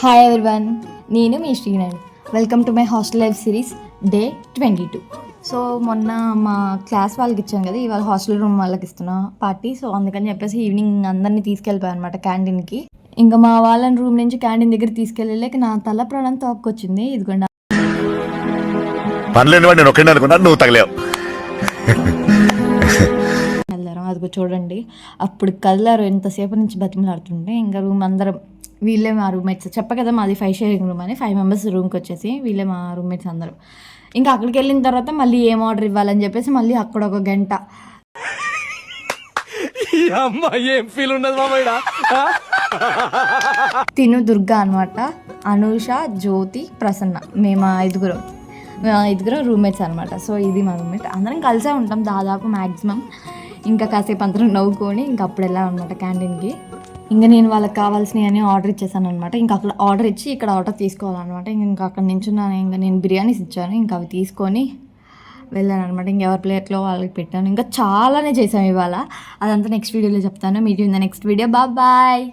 Hi everyone, నేను మీ Srinath. Welcome to my hostel life series day 22. So మొన్న మా క్లాస్ వాళ్ళకి ఇచ్చాను కదా, ఇవాళ హాస్టల్ రూమ్ వాళ్ళకి ఇస్తున్నా పార్టీ. సో అందుకని చెప్పేసి ఈవినింగ్ అందరినీ తీసుకెళ్ళిపోయాను అనమాట క్యాంటీన్కి. ఇంకా మా వాళ్ళని రూమ్ నుంచి క్యాంటీన్ దగ్గర తీసుకెళ్ళలేక నా తల ప్రాణం తోపుకొచ్చింది. ఇదిగోండి కదలరు, అదిగో చూడండి. అప్పుడు కదలరు, ఎంతసేపు నుంచి బతిమలాడుతుంటే ఇంకా రూమ్ అందరం వీళ్ళే మా రూమ్మేట్స్. చెప్ప కదా మాది 5 షేరింగ్ రూమ్ అని. 5 మెంబర్స్ రూమ్కి వచ్చేసి వీళ్ళే మా రూమ్మేట్స్ అందరూ. ఇంకా అక్కడికి వెళ్ళిన తర్వాత మళ్ళీ ఏం ఆర్డర్ ఇవ్వాలని చెప్పేసి మళ్ళీ అక్కడ ఒక గంట తిను దుర్గా అనమాట, అనూష, జ్యోతి, ప్రసన్న, మేము ఐదుగురు రూమ్మేట్స్ అనమాట. సో ఇది మా రూమ్మేట్. అందరం కలిసే ఉంటాం దాదాపు మ్యాక్సిమం. ఇంకా కాసేపు అందరం నవ్వుకొని ఇంకా అప్పుడు వెళ్ళాం అనమాట క్యాంటీన్కి. ఇంకా నేను వాళ్ళకి కావాల్సినవి అని ఆర్డర్ ఇచ్చేసాను అనమాట. ఇంకా అక్కడ ఆర్డర్ ఇచ్చి ఇక్కడ ఆర్డర్ తీసుకోవాలన్నమాట. ఇంకా అక్కడ నించున్నాను. ఇంకా నేను బిర్యానీస్ ఇచ్చాను, ఇంకా అవి తీసుకొని వెళ్ళాను అనమాట. ఇంకెవరి ప్లేట్లో వాళ్ళకి పెట్టాను. ఇంకా చాలానే చేసాము ఇవాళ. అదంతా నెక్స్ట్ వీడియోలో చెప్తాను. Meet in the next video. Bye.